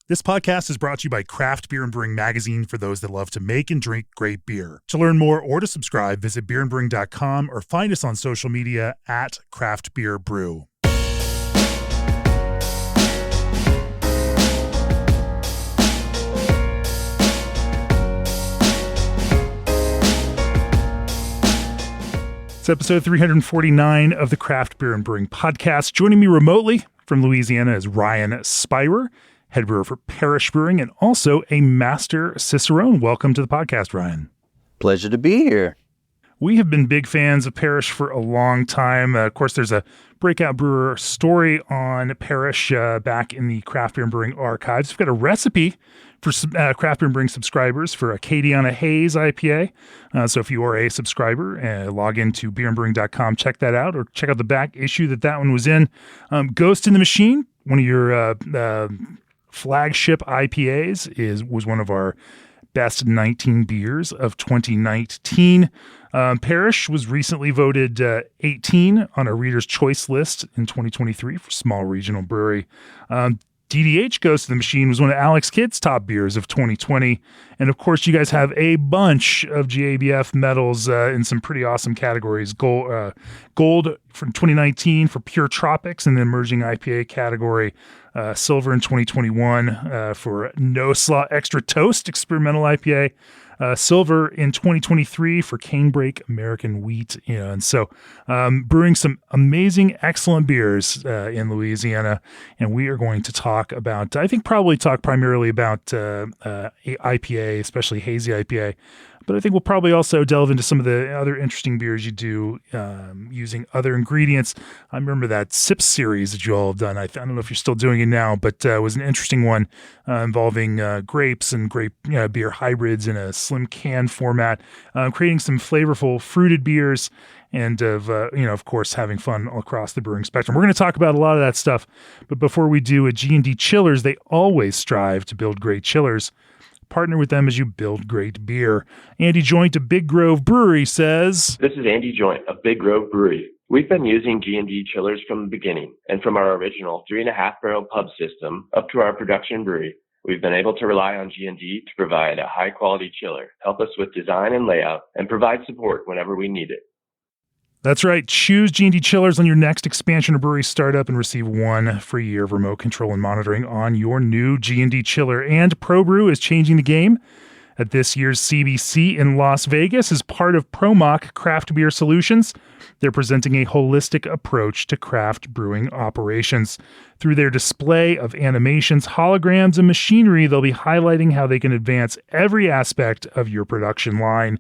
This podcast is brought to you by Craft Beer and Brewing Magazine for those that love to make and drink great beer. To learn more or to subscribe, visit beerandbrewing.com or find us on social media at Craft Beer Brew. It's episode 349 of the Craft Beer and Brewing Podcast. Joining me remotely from Louisiana is Ryan Speyrer, head brewer for Parish Brewing, and also a Master Cicerone. Welcome to the podcast, Ryan. Pleasure to be here. We have been big fans of Parish for a long time. Of course, there's a breakout brewer story on Parish back in the Craft Beer and Brewing archives. We've got a recipe for Craft Beer and Brewing subscribers for a Hazy IPA. So if you are a subscriber, log into beerandbrewing.com, check that out, or check out the back issue that one was in. Ghost in the Machine, one of your flagship IPAs, was one of our best 19 beers of 2019. Parish was recently voted 18 on a Reader's Choice list in 2023 for Small Regional Brewery. DDH Ghost of the Machine was one of Alex Kidd's top beers of 2020. And of course, you guys have a bunch of GABF medals in some pretty awesome categories. Gold from 2019 for Pure Tropics in the emerging IPA category. Silver in 2021 for No Slaw Extra Toast Experimental IPA. Silver in 2023 for Canebrake American Wheat. And so brewing some amazing, excellent beers in Louisiana. And we are going to talk about, probably talk primarily about IPA, especially Hazy IPA. But I think we'll probably also delve into some of the other interesting beers you do using other ingredients. I remember that SIP series that you all have done. I don't know if you're still doing it now, but it was an interesting one involving grapes and grape beer hybrids in a slim can format, creating some flavorful fruited beers and of course, having fun across the brewing spectrum. We're going to talk about a lot of that stuff. But before we do, at G&D Chillers, they always strive to build great chillers. Partner with them as you build great beer. Andy Joint of Big Grove Brewery says, "This is Andy Joint of Big Grove Brewery. We've been using G&D chillers from the beginning, and from our original 3.5 barrel pub system up to our production brewery, we've been able to rely on G&D to provide a high quality chiller, help us with design and layout, and provide support whenever we need it." That's right. Choose G&D Chillers on your next expansion or brewery startup and receive 1 free year of remote control and monitoring on your new G&D chiller. And ProBrew is changing the game at this year's CBC in Las Vegas as part of ProMock Craft Beer Solutions. They're presenting a holistic approach to craft brewing operations. Through their display of animations, holograms, and machinery, they'll be highlighting how they can advance every aspect of your production line.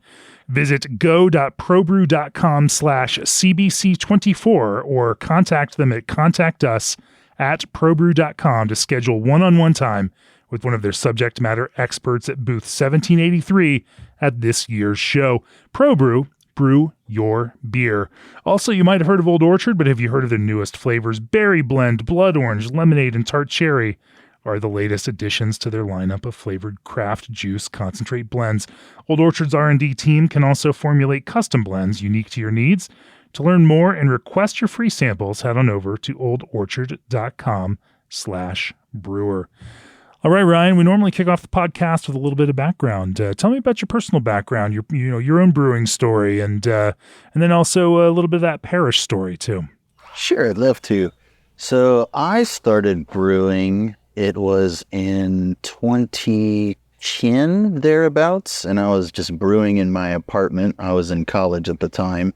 Visit go.probrew.com/CBC24 or contact them at contactus@probrew.com to schedule one-on-one time with one of their subject matter experts at booth 1783 at this year's show. ProBrew, brew your beer. Also, you might have heard of Old Orchard, but have you heard of their newest flavors? Berry Blend, Blood Orange, Lemonade, and Tart Cherry are the latest additions to their lineup of flavored craft juice concentrate blends. Old Orchard's R&D team can also formulate custom blends unique to your needs. To learn more and request your free samples, head on over to oldorchard.com/brewer. All right, Ryan, we normally kick off the podcast with a little bit of background. Tell me about your personal background, your own brewing story, and then also a little bit of that Parish story too. Sure, I'd love to. So I started brewing, it was in 2010, thereabouts, and I was just brewing in my apartment. I was in college at the time.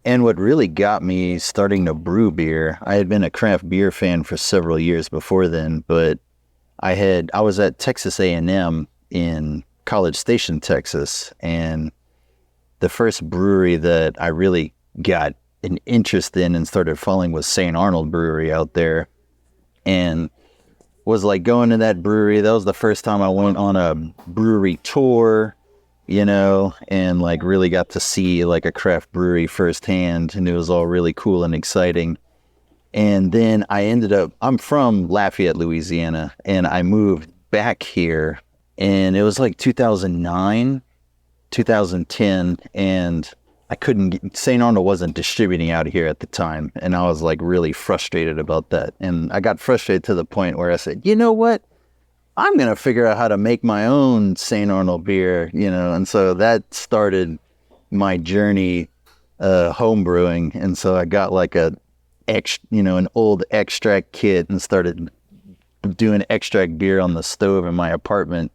And what really got me starting to brew beer, I had been a craft beer fan for several years before then, but I was at Texas A&M in College Station, Texas, and the first brewery that I really got an interest in and started following was St. Arnold Brewery out there, and was like going to that brewery. That was the first time I went on a brewery tour, and like really got to see like a craft brewery firsthand, and it was all really cool and exciting. And then I'm from Lafayette, Louisiana, and I moved back here, and it was like 2009, 2010, and St. Arnold wasn't distributing out here at the time. And I was like really frustrated about that. And I got frustrated to the point where I said, you know what? I'm going to figure out how to make my own St. Arnold beer, and so that started my journey home brewing. And so I got like an old extract kit and started doing extract beer on the stove in my apartment.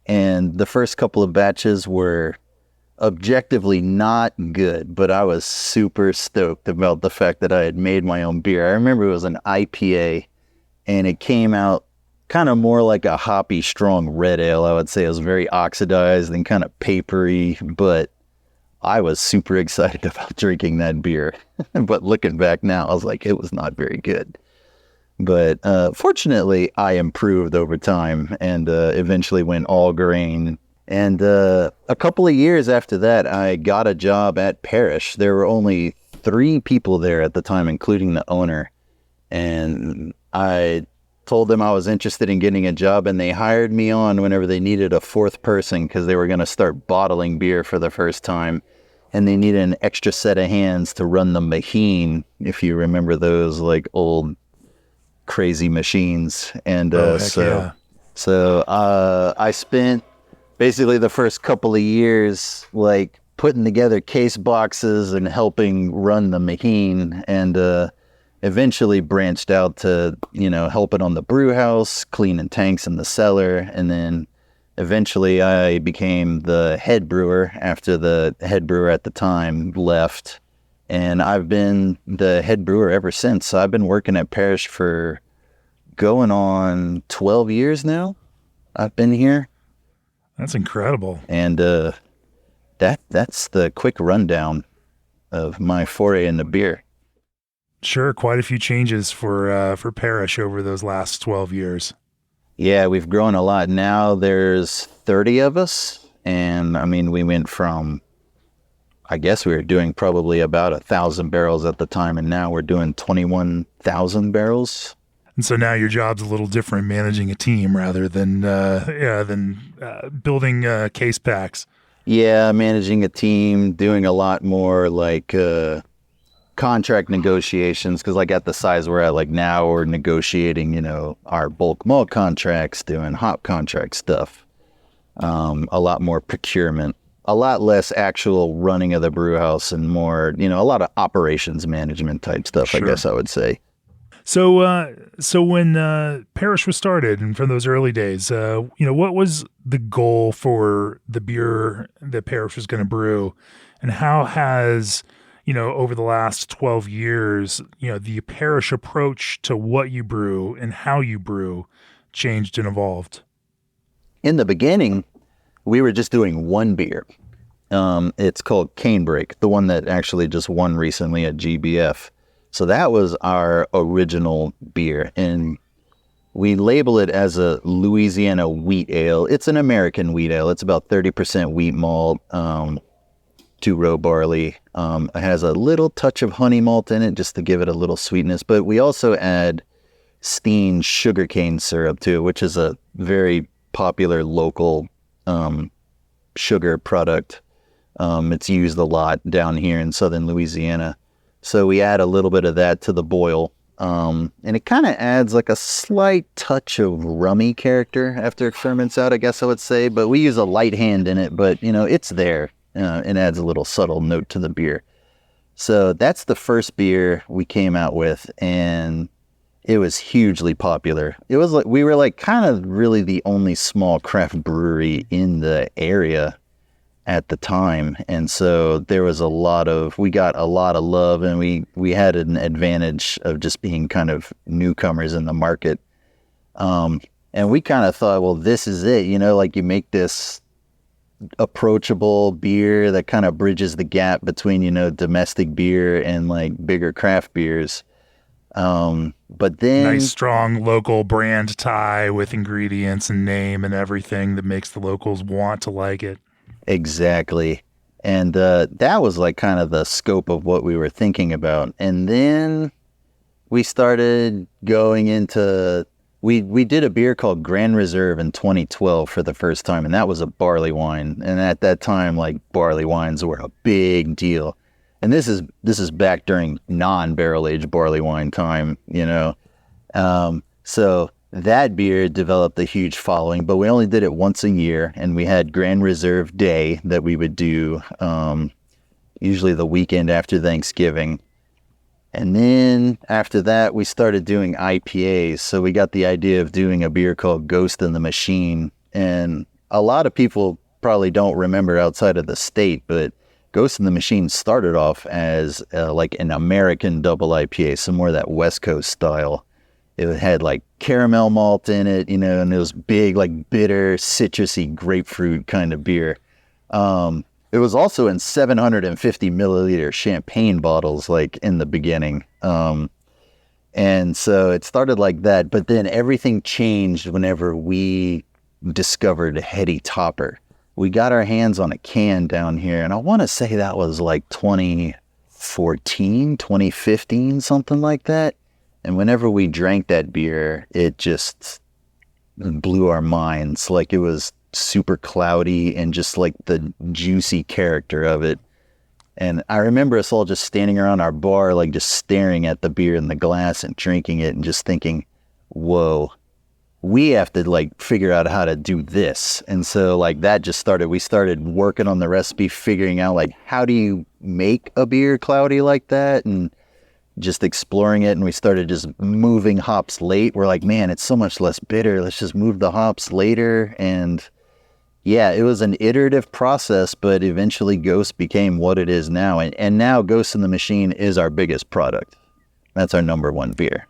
And the first couple of batches were objectively not good, but I was super stoked about the fact that I had made my own beer. I remember it was an IPA, and it came out kind of more like a hoppy, strong red ale. I would say it was very oxidized and kind of papery, but I was super excited about drinking that beer. But looking back now, I was like, it was not very good. But fortunately, I improved over time and eventually went all grain. And a couple of years after that, I got a job at Parish. There were only 3 people there at the time, including the owner. And I told them I was interested in getting a job, and they hired me on whenever they needed a 4th person because they were going to start bottling beer for the first time. And they needed an extra set of hands to run the machine, if you remember those like old crazy machines. And so I spent basically the first couple of years like putting together case boxes and helping run the machine, and eventually branched out to, helping on the brew house, cleaning tanks in the cellar. And then eventually I became the head brewer after the head brewer at the time left. And I've been the head brewer ever since. So I've been working at Parish for going on 12 years now. I've been here. That's incredible. And that's the quick rundown of my foray into beer. Sure, quite a few changes for Parish over those last 12 years. Yeah, we've grown a lot. Now there's 30 of us, and I mean, we went from, I guess we were doing probably about 1,000 barrels at the time, and now we're doing 21,000 barrels. And so now your job's a little different, managing a team rather than building case packs. Yeah, managing a team, doing a lot more like contract negotiations, because like at the size we're at, like now we're negotiating, our bulk malt contracts, doing hop contract stuff, a lot more procurement, a lot less actual running of the brew house, and more, a lot of operations management type stuff. Sure. I guess I would say. So when Parish was started, and from those early days, what was the goal for the beer that Parish was going to brew, and how has, over the last 12 years, the Parish approach to what you brew and how you brew changed and evolved? In the beginning, we were just doing one beer. It's called Canebrake, the one that actually just won recently at GBF. So that was our original beer, and we label it as a Louisiana wheat ale. It's an American wheat ale. It's about 30% wheat malt, 2-row barley. It has a little touch of honey malt in it just to give it a little sweetness, but we also add Steen sugarcane syrup to it, which is a very popular local sugar product. It's used a lot down here in southern Louisiana. So we add a little bit of that to the boil, and it kind of adds like a slight touch of rummy character after it ferments out, I guess I would say. But we use a light hand in it, but it's there. It adds a little subtle note to the beer. So that's the first beer we came out with, and it was hugely popular. It was like we were like kind of really the only small craft brewery in the area at the time, and so there was we got a lot of love, and we had an advantage of just being kind of newcomers in the market, and we kind of thought, well, this is it, like you make this approachable beer that kind of bridges the gap between domestic beer and like bigger craft beers, but then nice strong local brand tie with ingredients and name and everything that makes the locals want to like it. Exactly. And that was like kind of the scope of what we were thinking about. And then we started going into We did a beer called Grand Reserve in 2012 for the first time, and that was a barley wine. And at that time, like, barley wines were a big deal. And this is back during non-barrel aged barley wine time, you know. So that beer developed a huge following, but we only did it once a year, and we had Grand Reserve Day that we would do usually the weekend after Thanksgiving. And then after that, we started doing IPAs. So we got the idea of doing a beer called Ghost in the Machine. And a lot of people probably don't remember outside of the state, but Ghost in the Machine started off as like an American double IPA, some more of that West Coast style. It had like caramel malt in it, you know, and it was big, like bitter, citrusy grapefruit kind of beer. It was also in 750 milliliter champagne bottles, like in the beginning. And so it started like that, but then everything changed whenever we discovered Heady Topper. We got our hands on a can down here, and I want to say that was like 2014, 2015, something like that. And whenever we drank that beer, it just blew our minds. Like, it was super cloudy and just like the juicy character of it. And I remember us all just standing around our bar, like just staring at the beer in the glass and drinking it and just thinking, whoa, we have to like figure out how to do this. And so like that just started, we started working on the recipe, figuring out like, how do you make a beer cloudy like that? And just exploring it. And we started just moving hops late. We're like, man, it's so much less bitter. Let's just move the hops later. And yeah, it was an iterative process, but eventually Ghost became what it is now. And now Ghost in the Machine is our biggest product. That's our number one beer.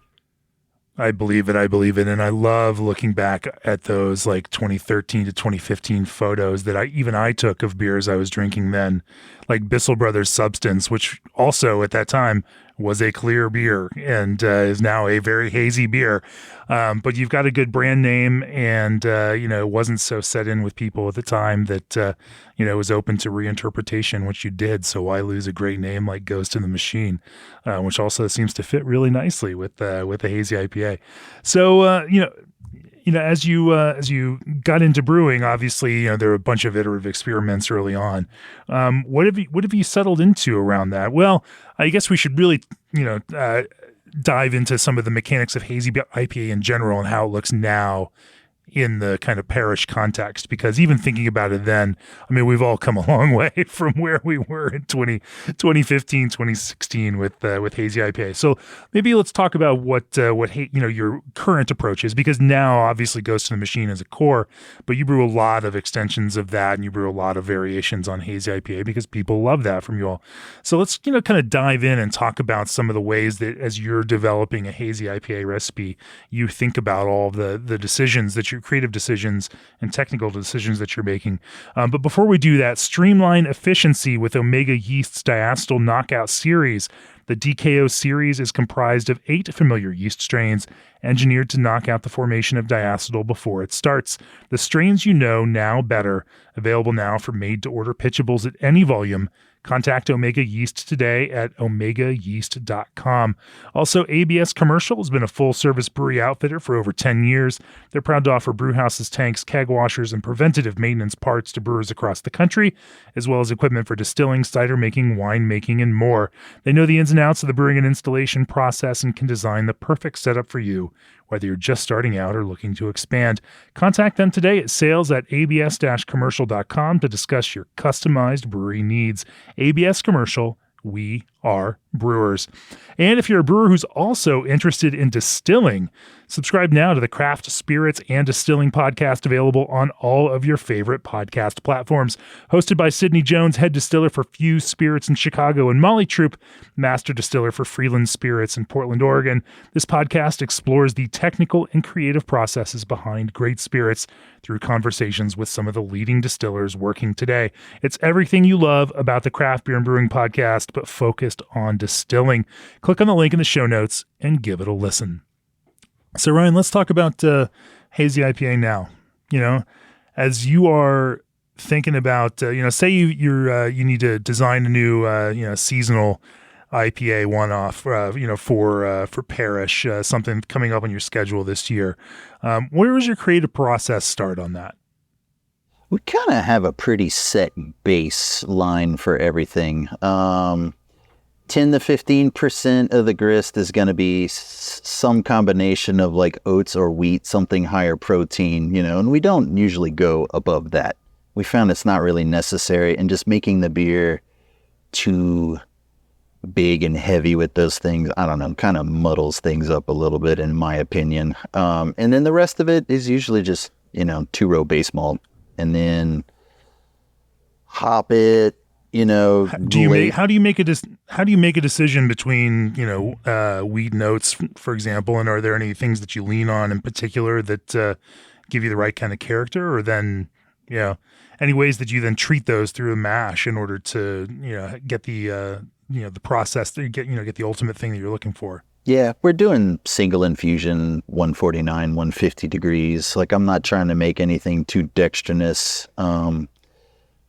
I believe it. And I love looking back at those like 2013 to 2015 photos that I took of beers I was drinking then, like Bissell Brothers Substance, which also at that time was a clear beer and is now a very hazy beer. But you've got a good brand name, and it wasn't so set in with people at the time that was open to reinterpretation, which you did. So why lose a great name like Ghost in the Machine, which also seems to fit really nicely with the Hazy IPA. So as you got into brewing, obviously, there were a bunch of iterative experiments early on. What have you settled into around that? Well, I guess we should really, dive into some of the mechanics of Hazy IPA in general and how it looks now in the kind of Parish context, because even thinking about it then, I mean, we've all come a long way from where we were in 2015, 2016 with Hazy IPA. So maybe let's talk about what your current approach is, because now obviously Ghost in the Machine is a core, but you brew a lot of extensions of that, and you brew a lot of variations on Hazy IPA because people love that from you all. So let's kind of dive in and talk about some of the ways that as you're developing a Hazy IPA recipe, you think about all of the decisions that your creative decisions and technical decisions that you're making. But before we do that, streamline efficiency with Omega Yeast's Diacetyl Knockout series. The DKO series is comprised of 8 familiar yeast strains engineered to knock out the formation of diacetyl before it starts. The strains you know now better, available now for made-to-order pitchables at any volume. Contact Omega Yeast today at omegayeast.com. Also, ABS Commercial has been a full-service brewery outfitter for over 10 years. They're proud to offer brew houses, tanks, keg washers, and preventative maintenance parts to brewers across the country, as well as equipment for distilling, cider making, wine making, and more. They know the ins and outs of the brewing and installation process and can design the perfect setup for you, whether you're just starting out or looking to expand. Contact them today at sales@abs-commercial.com to discuss your customized brewery needs. ABS Commercial, we are brewers. And if you're a brewer who's also interested in distilling, subscribe now to the Craft Spirits and Distilling podcast, available on all of your favorite podcast platforms. Hosted by Sydney Jones, head distiller for Fuse Spirits in Chicago, and Molly Troop, master distiller for Freeland Spirits in Portland, Oregon. This podcast explores the technical and creative processes behind great spirits through conversations with some of the leading distillers working today. It's everything you love about the Craft Beer and Brewing podcast, but focused on distilling. Click on the link in the show notes and give it a listen. So Ryan, let's talk about Hazy IPA now. As you are thinking about, say you need to design a new, seasonal IPA one-off, for Parish, something coming up on your schedule this year. Where was your creative process start on that? We kind of have a pretty set baseline for everything. 10 to 15% of the grist is going to be some combination of like oats or wheat, something higher protein, and we don't usually go above that. We found it's not really necessary, and just making the beer too big and heavy with those things, I don't know, kind of muddles things up a little bit in my opinion. And then the rest of it is usually just, 2-row base malt, and then hop it. How do you make a decision between wheat and oats, for example, and are there any things that you lean on in particular that give you the right kind of character, or then any ways that you then treat those through a mash in order to get the the process that you get the ultimate thing that you're looking for? Yeah, we're doing single infusion, 149, 150 degrees. Like, I'm not trying to make anything too dextrinous.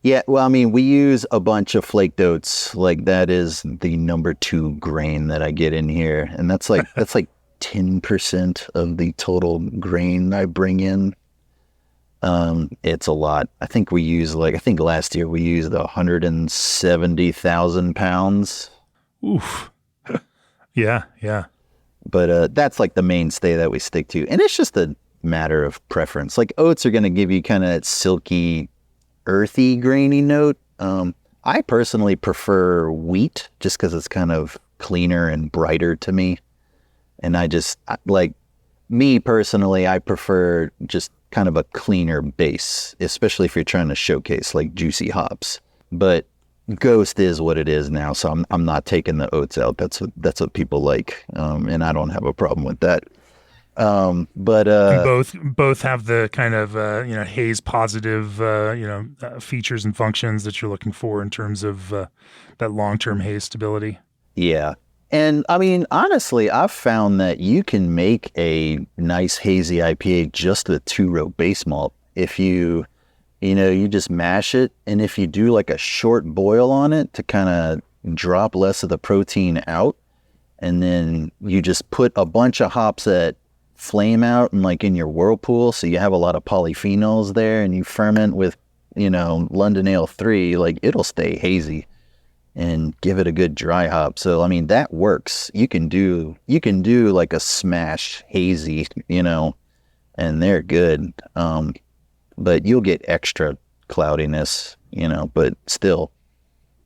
Yeah, well, I mean, we use a bunch of flaked oats. Like, that is the number 2 grain that I get in here. And that's like 10% of the total grain I bring in. It's a lot. I think last year we used 170,000 pounds. Oof. Yeah. But that's like the mainstay that we stick to. And it's just a matter of preference. Like, oats are going to give you kind of that silky, earthy, grainy note. I personally prefer wheat just because it's kind of cleaner and brighter to me. And I prefer just kind of a cleaner base, especially if you're trying to showcase like juicy hops. But Ghost is what it is now, so I'm not taking the oats out. That's what people like, and I don't have a problem with that. But and both have the kind of haze positive features and functions that you're looking for in terms of that long-term haze stability. Yeah. And I mean, honestly, I've found that you can make a nice hazy IPA just with 2-row base malt if you just mash it, and if you do like a short boil on it to kind of drop less of the protein out, and then you just put a bunch of hops that flame out and like in your whirlpool, so you have a lot of polyphenols there, and you ferment with London Ale 3, like, it'll stay hazy and give it a good dry hop. So I mean, that works. You can do like a smash hazy, and they're good. But you'll get extra cloudiness, but still,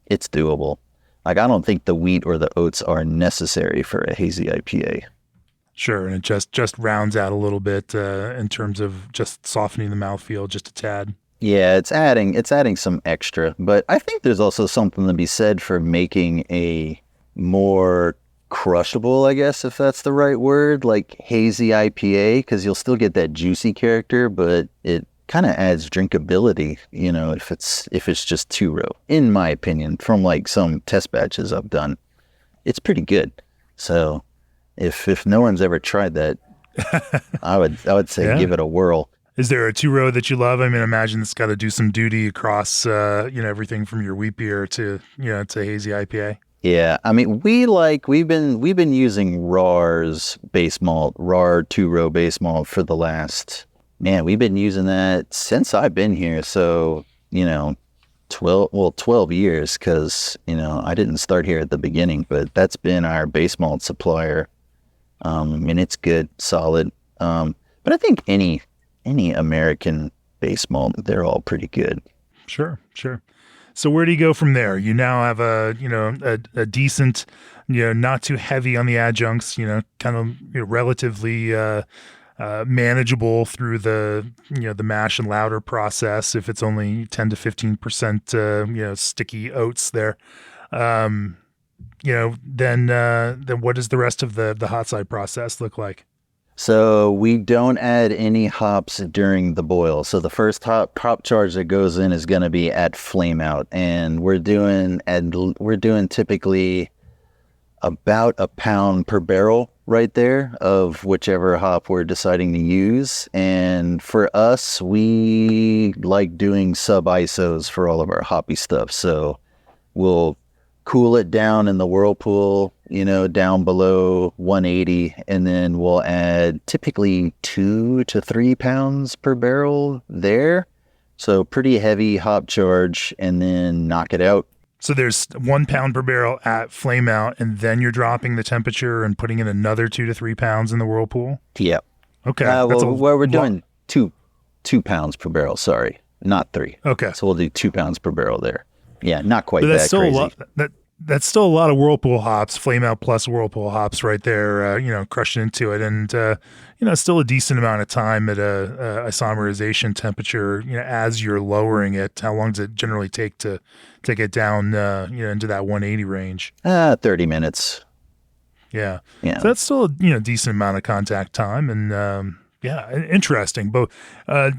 it's doable. Like, I don't think the wheat or the oats are necessary for a hazy IPA. Sure, and it just rounds out a little bit in terms of just softening the mouthfeel just a tad. Yeah, it's adding some extra, but I think there's also something to be said for making a more crushable, I guess, if that's the right word, like hazy IPA, because you'll still get that juicy character, but it kind of adds drinkability, if it's just 2-row, in my opinion, from like some test batches I've done. It's pretty good. So if no one's ever tried that, I would say give it a whirl. Is there a 2-row that you love? I mean, imagine it's got to do some duty across, everything from your wheat beer to hazy IPA. Yeah, I mean, we've been using RAR's base malt, RAR 2-row base malt for the last. Man, we've been using that since I've been here. So, 12 years, because, I didn't start here at the beginning, but that's been our base malt supplier. And it's good, solid. But I think any American base malt, they're all pretty good. Sure. So where do you go from there? You now have a decent, not too heavy on the adjuncts, kind of relatively, manageable through the mash and lauter process if it's only 10 to 15% sticky oats there. Then what does the rest of the hot side process look like? So we don't add any hops during the boil. So the first hop charge that goes in is going to be at flame out, and we're doing typically about a pound per barrel right there of whichever hop we're deciding to use. And for us, we like doing sub ISOs for all of our hoppy stuff. So we'll cool it down in the whirlpool, down below 180, and then we'll add typically 2 to 3 pounds per barrel there. So pretty heavy hop charge, and then knock it out. So there's 1 pound per barrel at flame out, and then you're dropping the temperature and putting in another 2 to 3 pounds in the whirlpool? Yep. Okay. We're doing 2 pounds per barrel, sorry, not 3. Okay. So we'll do 2 pounds per barrel there. Yeah, not quite But that's that still crazy. a lot. That's still a lot of whirlpool hops, flame out plus whirlpool hops right there, crushed into it. And, still a decent amount of time at a isomerization temperature, as you're lowering it. How long does it generally take to get down, into that 180 range? 30 minutes. Yeah. Yeah. So that's still a, decent amount of contact time. And, interesting. But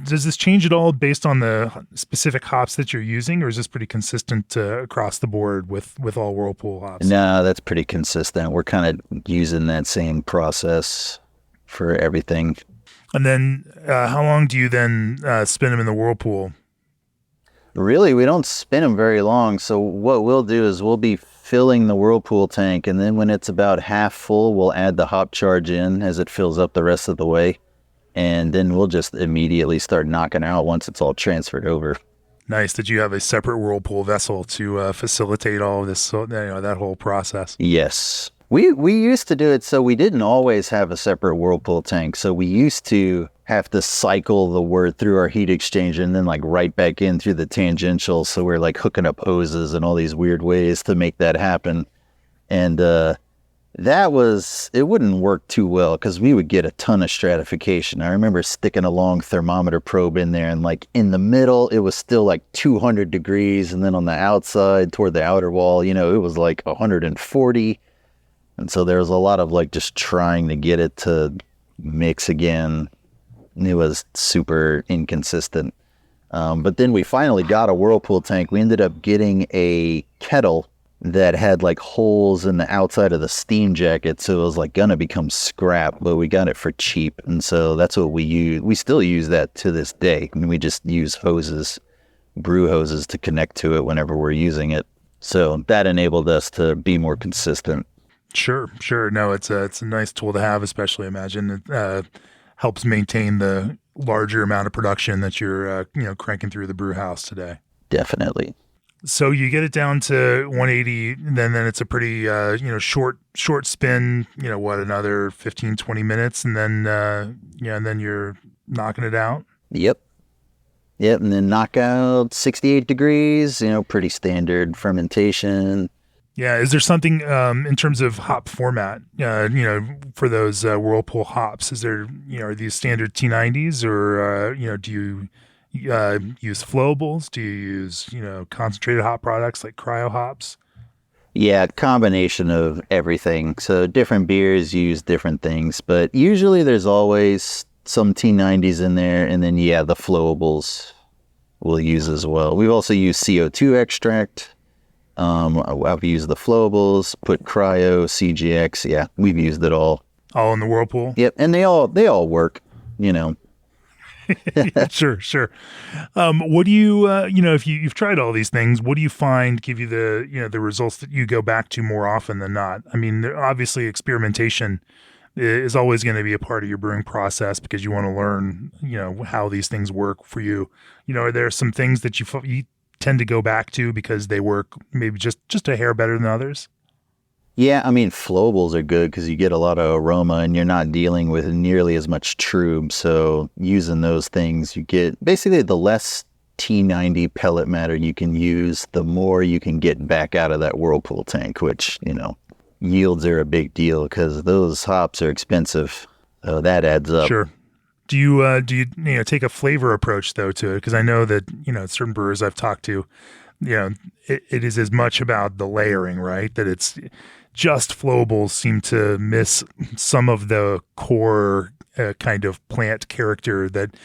does this change at all based on the specific hops that you're using, or is this pretty consistent across the board with all whirlpool hops? No, that's pretty consistent. We're kind of using that same process for everything. And then how long do you then spin them in the whirlpool? Really, we don't spin them very long. So what we'll do is we'll be filling the whirlpool tank, and then when it's about half full, we'll add the hop charge in as it fills up the rest of the way. And then we'll just immediately start knocking out once it's all transferred over. Nice that you have a separate whirlpool vessel to facilitate all of this, so that whole process. Yes. We used to do it, so we didn't always have a separate whirlpool tank. So we used to have to cycle the wort through our heat exchanger and then right back in through the tangential. So we're hooking up hoses and all these weird ways to make that happen. And it wouldn't work too well because we would get a ton of stratification. I remember sticking a long thermometer probe in there, and in the middle, it was still 200 degrees. And then on the outside toward the outer wall, it was 140. And so there was a lot of just trying to get it to mix again. It was super inconsistent. But then we finally got a whirlpool tank. We ended up getting a kettle that had holes in the outside of the steam jacket, so it was gonna become scrap, but we got it for cheap, and so that's what we use. We still use that to this day. I mean, we just use hoses, brew hoses, to connect to it whenever we're using it. So that enabled us to be more consistent. Sure. No, it's a nice tool to have, especially imagine it helps maintain the larger amount of production that you're cranking through the brew house today. Definitely. So you get it down to 180, and then it's a pretty, short spin, another 15, 20 minutes, and then, and then you're knocking it out. Yep. And then knockout 68 degrees, pretty standard fermentation. Yeah. Is there something, in terms of hop format, for those, whirlpool hops? Is there, are these standard T90s, or, do you use flowables? Do you use, concentrated hop products like cryo hops? Yeah, combination of everything. So different beers use different things, but usually there's always some T90s in there, and then the flowables we'll use as well. We've also used CO2 extract. I've used the flowables, put cryo, CGX. Yeah, we've used it all. All in the whirlpool? Yep, and they all work, Sure. What do you, if you've tried all these things, what do you find give you the, the results that you go back to more often than not? I mean, obviously experimentation is always going to be a part of your brewing process because you want to learn, how these things work for you. Are there some things that you tend to go back to because they work maybe just a hair better than others? Yeah, I mean, flowables are good because you get a lot of aroma and you're not dealing with nearly as much trub. So using those things, you get basically the less T90 pellet matter you can use, the more you can get back out of that whirlpool tank, which, yields are a big deal because those hops are expensive. So that adds up. Sure. Do you take a flavor approach though to it? Because I know that, certain brewers I've talked to, it is as much about the layering, right? That it's just flowables seem to miss some of the core kind of plant character that,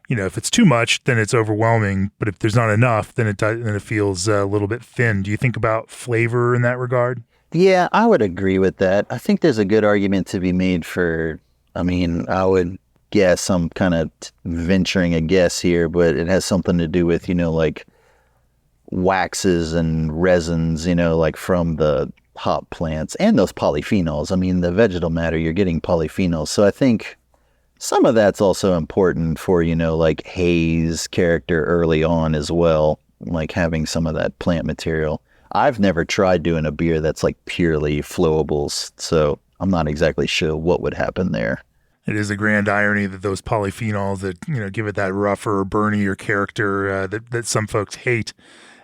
if it's too much, then it's overwhelming. But if there's not enough, then it feels a little bit thin. Do you think about flavor in that regard? Yeah, I would agree with that. I think there's a good argument to be made for, I would guess, I'm kind of venturing a guess here, but it has something to do with, waxes and resins, like from the hop plants and those polyphenols. I mean, the vegetal matter, you're getting polyphenols. So I think some of that's also important for, like haze character early on as well, like having some of that plant material. I've never tried doing a beer that's like purely flowables, so I'm not exactly sure what would happen there. It is a grand irony that those polyphenols that, give it that rougher, burnier character that some folks hate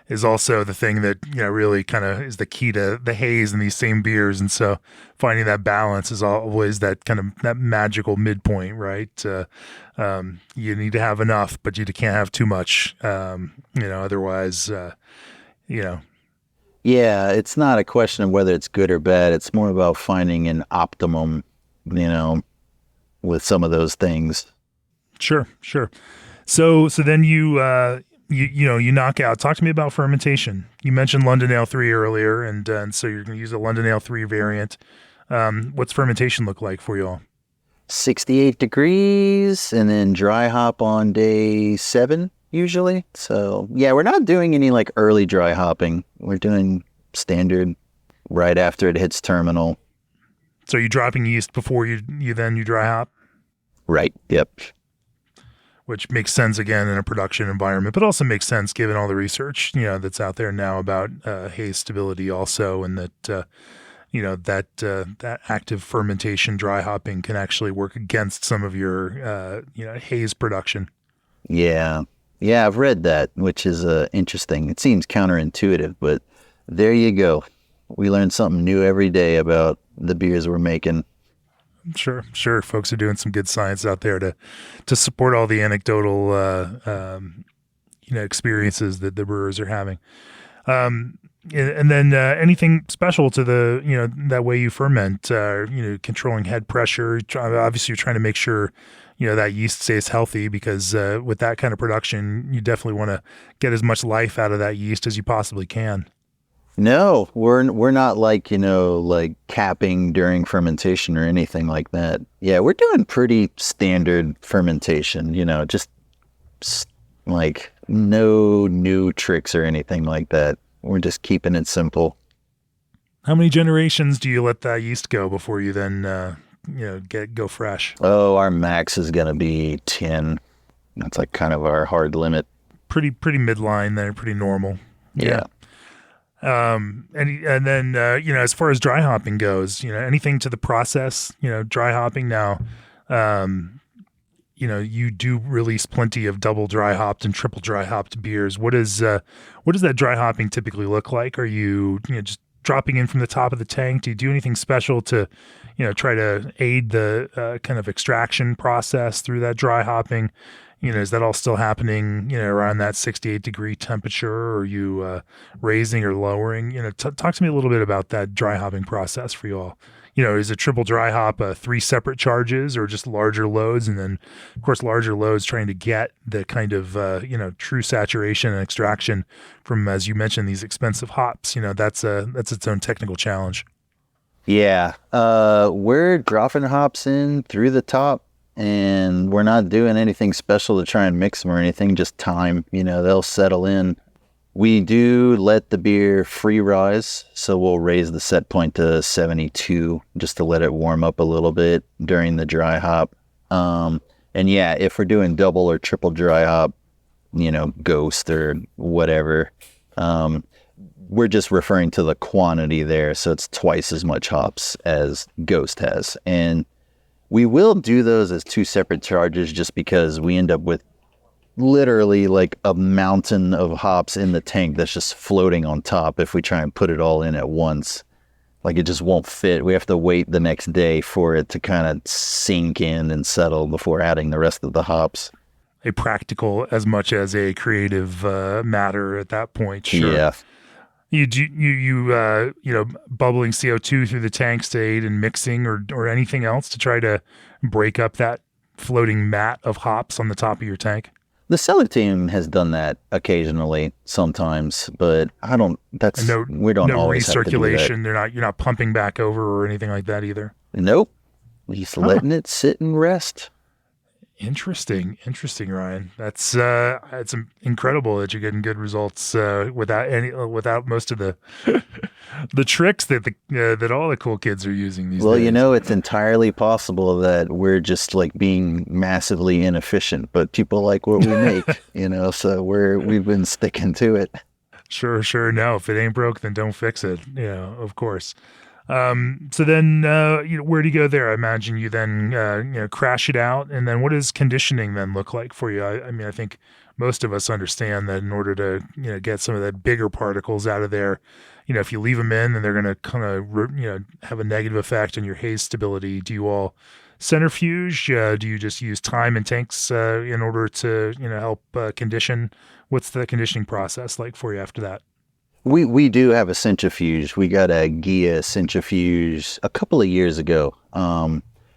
is also the thing that, really kind of is the key to the haze in these same beers. And so finding that balance is always that kind of that magical midpoint, right? You need to have enough, but you can't have too much, otherwise, Yeah, it's not a question of whether it's good or bad. It's more about finding an optimum, with some of those things. Sure. So then you knock out. Talk to me about fermentation. You mentioned London Ale 3 earlier, and so you're going to use a London Ale 3 variant. What's fermentation look like for you all? 68 degrees, and then dry hop on day 7 usually. So yeah, we're not doing any like early dry hopping. We're doing standard right after it hits terminal. So you're dropping yeast before you dry hop? Right. Yep. Which makes sense again in a production environment, but also makes sense given all the research, that's out there now about haze stability also, and that, that active fermentation dry hopping can actually work against some of your, haze production. Yeah. Yeah, I've read that, which is interesting. It seems counterintuitive, but there you go. We learn something new every day about the beers we're making. Sure. Folks are doing some good science out there to support all the anecdotal, experiences that the brewers are having. And then anything special to the, that way you ferment, controlling head pressure. Obviously, you're trying to make sure, that yeast stays healthy because with that kind of production, you definitely want to get as much life out of that yeast as you possibly can. No, we're not like, like capping during fermentation or anything like that. Yeah, we're doing pretty standard fermentation, just like no new tricks or anything like that. We're just keeping it simple. How many generations do you let that yeast go before you then, go fresh? Oh, our max is going to be 10. That's like kind of our hard limit. Pretty midline there, pretty normal. Yeah. And then, as far as dry hopping goes, anything to the process, dry hopping now, you do release plenty of double dry hopped and triple dry hopped beers. What does that dry hopping typically look like? Are you, just dropping in from the top of the tank? Do you do anything special to, try to aid the kind of extraction process through that dry hopping? Is that all still happening, around that 68 degree temperature? Or are you raising or lowering? Talk to me a little bit about that dry hopping process for you all. Is a triple dry hop 3 separate charges or just larger loads? And then, of course, larger loads trying to get the kind of, true saturation and extraction from, as you mentioned, these expensive hops. That's its own technical challenge. Yeah. We're dropping hops in through the top, and we're not doing anything special to try and mix them or anything, just time. They'll settle in. We do let the beer free rise, so we'll raise the set point to 72 just to let it warm up a little bit during the dry hop. And yeah, if we're doing double or triple dry hop, ghost or whatever, we're just referring to the quantity there, so it's twice as much hops as ghost has. And we will do those as 2 separate charges just because we end up with literally like a mountain of hops in the tank that's just floating on top if we try and put it all in at once. Like it just won't fit. We have to wait the next day for it to kind of sink in and settle before adding the rest of the hops. A practical as much as a creative matter at that point. Sure. Yeah. You bubbling CO2 through the tanks to aid in mixing or anything else to try to break up that floating mat of hops on the top of your tank? The cellar team has done that occasionally, sometimes, but we don't always have to do recirculation. You're not pumping back over or anything like that either. Nope. He's letting it sit and rest. Interesting, Ryan. That's it's incredible that you're getting good results without most of the the tricks that that all the cool kids are using these Well, days. it's entirely possible that we're just like being massively inefficient, but people like what we make, so we've been sticking to it. Sure. No, if it ain't broke, then don't fix it. Of course. So then, where do you go there? I imagine you then, crash it out. And then what does conditioning then look like for you? I mean, I think most of us understand that in order to, get some of the bigger particles out of there, if you leave them in, then they're going to kind of, have a negative effect on your haze stability. Do you all centrifuge? Do you just use time and tanks, in order to, help, condition? What's the conditioning process like for you after that? We do have a centrifuge. We got a Gia centrifuge a couple of years ago.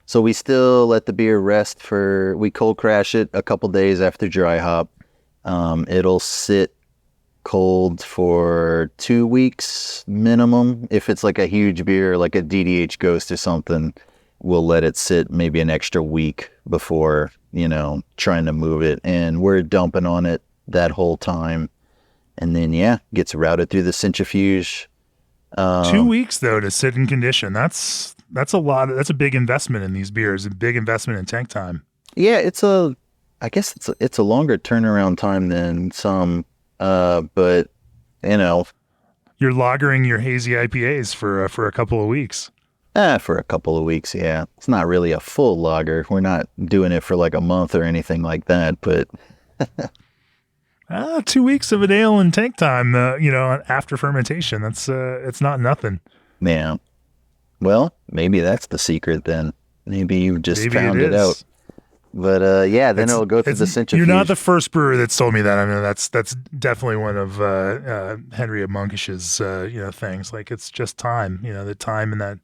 So we still let the beer rest we cold crash it a couple days after dry hop. It'll sit cold for 2 weeks minimum. If it's like a huge beer, like a DDH Ghost or something, we'll let it sit maybe an extra week before, trying to move it. And we're dumping on it that whole time. And then, gets routed through the centrifuge. 2 weeks though to sit in condition. That's a lot. That's a big investment in these beers. A big investment in tank time. Yeah, I guess it's a longer turnaround time than some. But you're lagering your hazy IPAs for a couple of weeks. For a couple of weeks, yeah. It's not really a full lager. We're not doing it for like a month or anything like that, but. 2 weeks of an ale in tank time, after fermentation. That's it's not nothing. Yeah. Well, maybe that's the secret then. Maybe you just found it out. But then it'll go through the centrifuge. You're not the first brewer that's told me that. I mean, that's definitely one of Henry of Monkish's things. Like it's just time. The time in that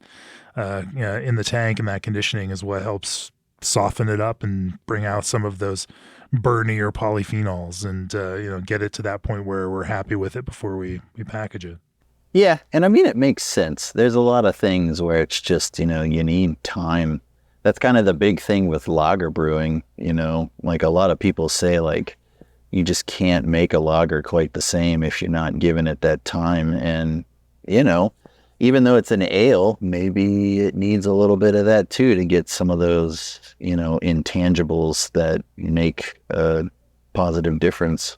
in the tank and that conditioning is what helps soften it up and bring out some of those burnier polyphenols and get it to that point where we're happy with it before we package it. Yeah, and I mean it makes sense. There's a lot of things where it's just, you need time. That's kind of the big thing with lager brewing, like a lot of people say like you just can't make a lager quite the same if you're not giving it that time. And even though it's an ale, maybe it needs a little bit of that too to get some of those, intangibles that make a positive difference.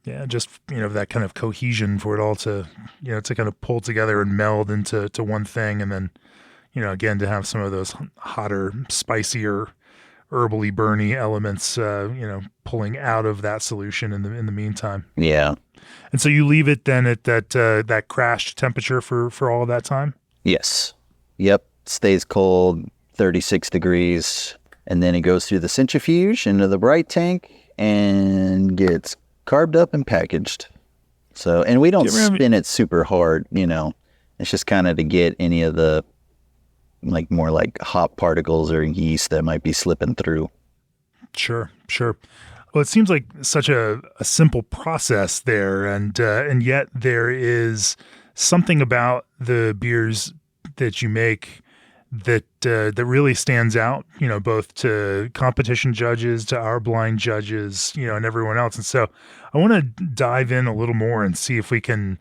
Yeah, just, that kind of cohesion for it all to, to kind of pull together and meld into one thing. And then, again, to have some of those hotter, spicier, herbally, burny elements, pulling out of that solution in the meantime. Yeah. And so you leave it then at that crashed temperature for all of that time? Yes. Yep. Stays cold, 36 degrees. And then it goes through the centrifuge into the bright tank and gets carved up and packaged. So, and we don't spin it super hard, It's just kind of to get any of the more like hop particles or yeast that might be slipping through. Sure. Well, it seems like such a simple process there, and yet there is something about the beers that you make that really stands out, both to competition judges, to our blind judges, and everyone else. And so I want to dive in a little more and see if we can,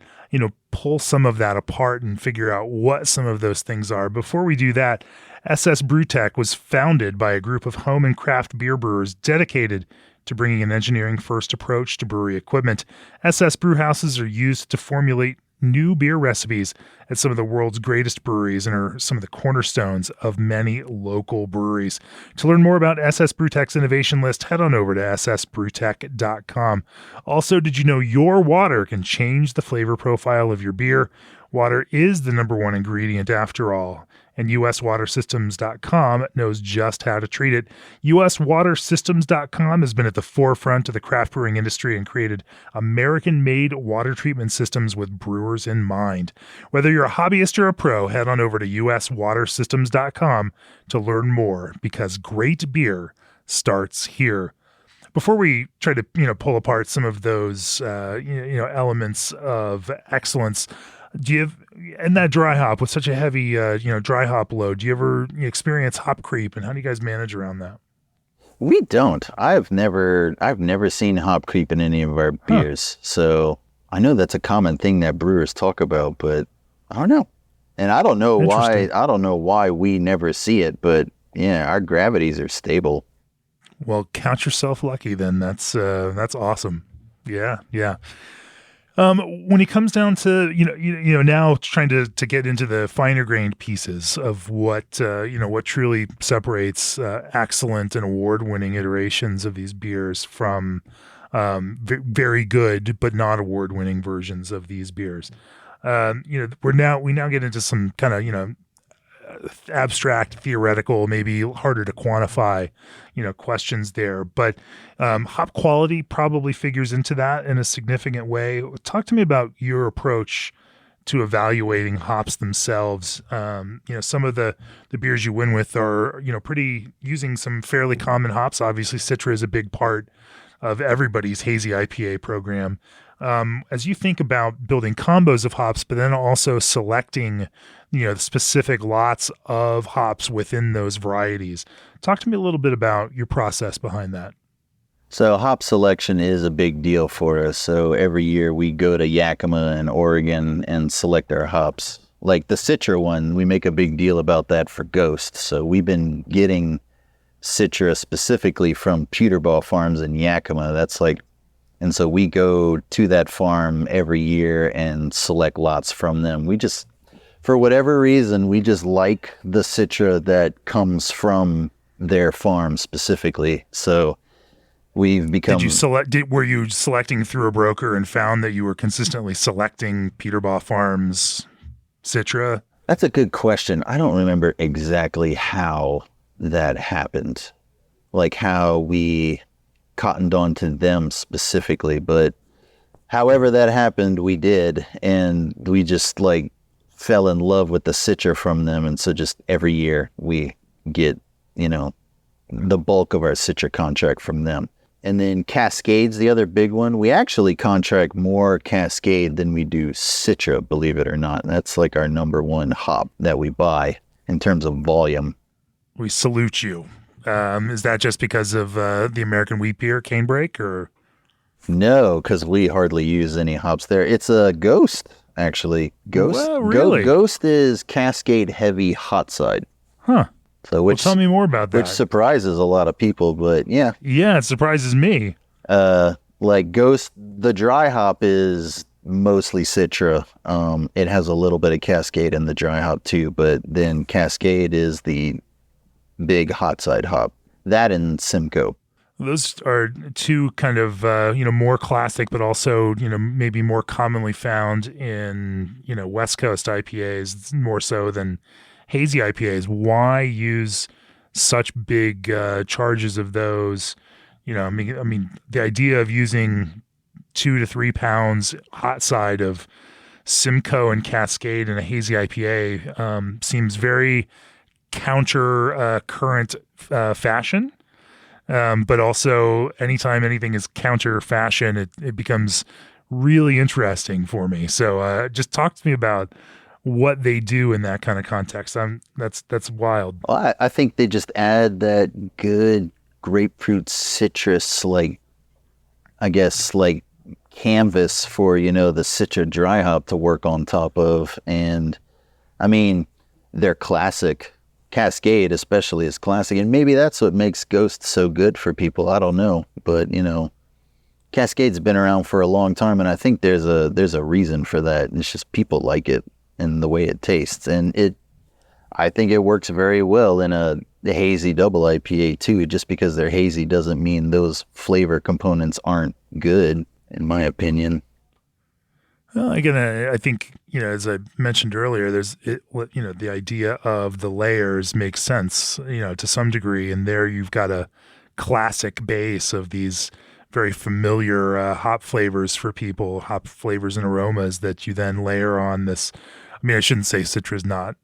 pull some of that apart and figure out what some of those things are. Before we do that, SS Brewtech was founded by a group of home and craft beer brewers dedicated to bringing an engineering-first approach to brewery equipment. SS brewhouses are used to formulate new beer recipes at some of the world's greatest breweries and are some of the cornerstones of many local breweries. To learn more about SS Brewtech's innovation list, head on over to ssbrewtech.com. Also, did you know your water can change the flavor profile of your beer? Water is the number one ingredient after all, and uswatersystems.com knows just how to treat it. uswatersystems.com has been at the forefront of the craft brewing industry and created American-made water treatment systems with brewers in mind. Whether you're a hobbyist or a pro, head on over to uswatersystems.com to learn more, because great beer starts here. Before we try to, pull apart some of those, elements of excellence, do you have, in that dry hop with such a heavy, dry hop load, do you ever experience hop creep, and how do you guys manage around that? We don't. I've never seen hop creep in any of our beers. So I know that's a common thing that brewers talk about, but I don't know. And I don't know why. Interesting. I don't know why we never see it, but yeah, our gravities are stable. Well, count yourself lucky then. That's awesome. Yeah, yeah. When it comes down to now trying to get into the finer grained pieces of what what truly separates excellent and award winning iterations of these beers from very good but not award winning versions of these beers. We now get into some kind of abstract, theoretical, maybe harder to quantify, questions there. But hop quality probably figures into that in a significant way. Talk to me about your approach to evaluating hops themselves. Some of the beers you win with are, pretty using some fairly common hops. Obviously, Citra is a big part of everybody's Hazy IPA program. As you think about building combos of hops, but then also selecting, specific lots of hops within those varieties, talk to me a little bit about your process behind that. So hop selection is a big deal for us. So every year we go to Yakima and Oregon and select our hops. Like the Citra one, we make a big deal about that for Ghost. So we've been getting Citra specifically from Peterball Farms in Yakima. And so we go to that farm every year and select lots from them. For whatever reason, we just like the Citra that comes from their farm specifically. So we've become... Were you selecting through a broker and found that you were consistently selecting Peterball Farms Citra? That's a good question. I don't remember exactly how that happened. Like how we cottoned on to them specifically, but however that happened, we did, and we just fell in love with the Citra from them, and so just every year we get the bulk of our Citra contract from them. And then Cascade's the other big one. We actually contract more Cascade than we do Citra, believe it or not. That's our number one hop that we buy in terms of volume. We salute you. Is that just because of the American wheat beer, Canebrake, or? No, because we hardly use any hops there. It's a Ghost, actually. Ghost. Well, really? Ghost is Cascade heavy hot side. Huh. So tell me more about that. Which surprises a lot of people, but yeah. Yeah, it surprises me. Ghost, the dry hop is mostly Citra. It has a little bit of Cascade in the dry hop too, but then Cascade is the big hot side hop. That and Simcoe. Those are two kind of, more classic, but also, maybe more commonly found in, West Coast IPAs, more so than Hazy IPAs. Why use such big charges of those? I mean, the idea of using 2 to 3 pounds hot side of Simcoe and Cascade in a Hazy IPA seems very counter current fashion. But also anytime anything is counter fashion, it becomes really interesting for me. So just talk to me about what they do in that kind of context. That's wild. Well, I think they just add that good grapefruit citrus, canvas for, the Citra dry hop to work on top of. And I mean, they're classic. Cascade especially is classic, and maybe that's what makes Ghost so good for people. I don't know, but Cascade's been around for a long time, and I think there's a reason for that. It's just people like it and the way it tastes, and I think it works very well in the hazy double IPA too. Just because they're hazy doesn't mean those flavor components aren't good, in my opinion. Well, again, I think, as I mentioned earlier, the idea of the layers makes sense, to some degree. And there you've got a classic base of these very familiar hop flavors for people, hop flavors and aromas that you then layer on this. I mean, I shouldn't say Citra is not,